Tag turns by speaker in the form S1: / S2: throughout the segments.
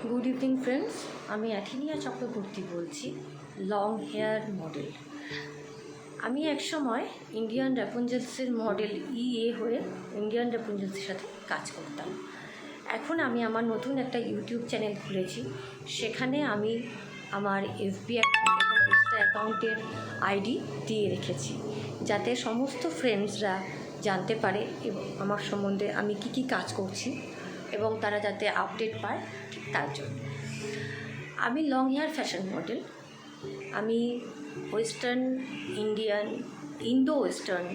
S1: Good evening friends, আমি অ্যাথিনিয়া চক্রবর্তী বলছি, long hair model. আমি একসময় ইন্ডিয়ান র্যাপুঞ্জেলসের মডেল হয়ে ইন্ডিয়ান র্যাপুঞ্জেলসের সাথে কাজ করতাম। এখন আমি আমার নতুন একটা ইউটিউব চ্যানেল খুলেছি। সেখানে আমি আমার FB অ্যাকাউন্ট এবং ইনস্টা অ্যাকাউন্টের আইডি দিয়ে রেখেছি, যাতে সমস্ত ফ্রেন্ডসরা জানতে পারে এবং আমার সম্বন্ধে আমি কি কাজ করছি এবং তারা যাতে আপডেট পায়, ঠিক তার জন্য। আমি লং হেয়ার ফ্যাশন মডেল। আমি ওয়েস্টার্ন, ইন্ডিয়ান, ইন্দো ওয়েস্টার্ন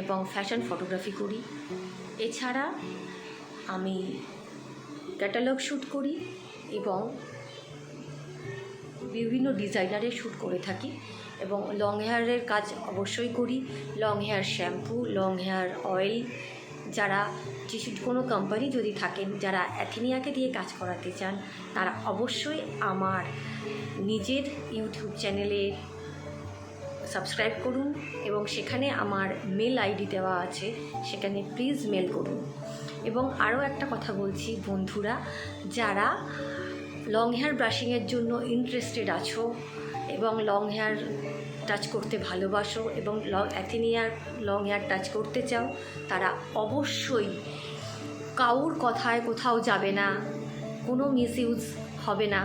S1: এবং ফ্যাশন ফটোগ্রাফি করি। এছাড়া আমি ক্যাটালগ শ্যুট করি এবং বিভিন্ন ডিজাইনারের শ্যুট করে থাকি এবং লং হেয়ারের কাজ অবশ্যই করি। Long hair shampoo, long hair oil, যারা কোনো কোম্পানি যদি থাকেন যারা অ্যাথিনিয়াকে দিয়ে কাজ করাতে চান, তারা অবশ্যই আমার নিজের ইউটিউব চ্যানেলে সাবস্ক্রাইব করুন এবং সেখানে আমার মেল আইডি দেওয়া আছে, সেখানে প্লিজ মেল করুন। এবং আরও একটা কথা বলছি, বন্ধুরা যারা লং হেয়ার ব্রাশিংয়ের জন্য ইন্টারেস্টেড আছো এবং লং হেয়ার টাচ করতে ভালোবাসো এবং অ্যাথিনিয়ার লং হেয়ার টাচ করতে চাও, তারা অবশ্যই কাউর কথায় কোথাও যাবে না, কোনো মিসইউজ হবে না।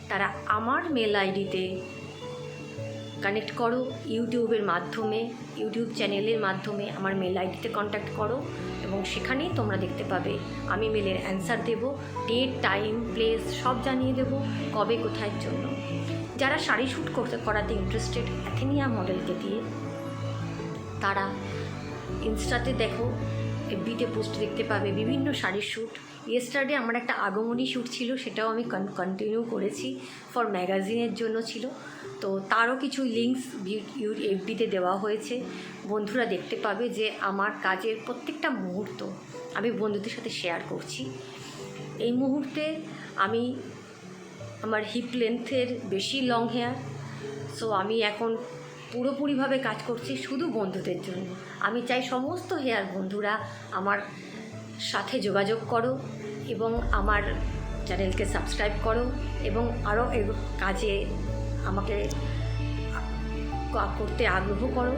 S1: তারা আমার মেল আইডিতে কানেক্ট করো, ইউটিউবের মাধ্যমে, ইউটিউব চ্যানেলের মাধ্যমে আমার মেল আইডিতে কন্ট্যাক্ট করো এবং সেখানেই তোমরা দেখতে পাবে। আমি মেলের অ্যান্সার দেব, ডেট, টাইম, প্লেস সব জানিয়ে দেব, কবে কোথায় জন্য। যারা শাড়ি শ্যুট করাতে ইন্টারেস্টেড অ্যাথিনিয়া মডেলকে দিয়ে, তারা ইনস্টাতে দেখো, FBতে পোস্ট দেখতে পাবে বিভিন্ন শাড়ির শ্যুট। ইয়েস্টারডে আমার একটা আগমনী শ্যুট ছিল, সেটাও আমি কন্টিনিউ করেছি, ফর ম্যাগাজিনের জন্য ছিল। তো তারও কিছু লিঙ্কস FBতে দেওয়া হয়েছে। বন্ধুরা দেখতে পাবে যে আমার কাজের প্রত্যেকটা মুহূর্ত আমি বন্ধুদের সাথে শেয়ার করছি। এই মুহূর্তে আমি আমার হিপ লেন্থের বেশি লং হেয়ার, সো আমি এখন পুরোপুরিভাবে কাজ করছি শুধু বন্ধুদের জন্য। আমি চাই সমস্ত হেয়ার বন্ধুরা আমার সাথে যোগাযোগ করো এবং আমার চ্যানেলকে সাবস্ক্রাইব করো এবং আরও কাজে আমাকে করতে আগ্রহ করো।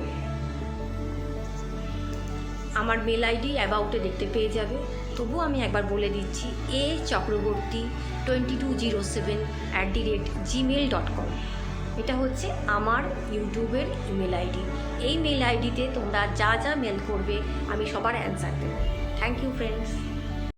S1: আমার মেল আইডি অ্যাবাউটে দেখতে পেয়ে যাবে। তবুও আমি একবার বলে দিচ্ছি, chakraborty2207@gmail.com, এটা হচ্ছে আমার ইউটিউবের ইমেল আইডি। এই মেল আইডিতে তোমরা যা মেল করবে আমি সবার অ্যান্সার দেবো। Thank you friends.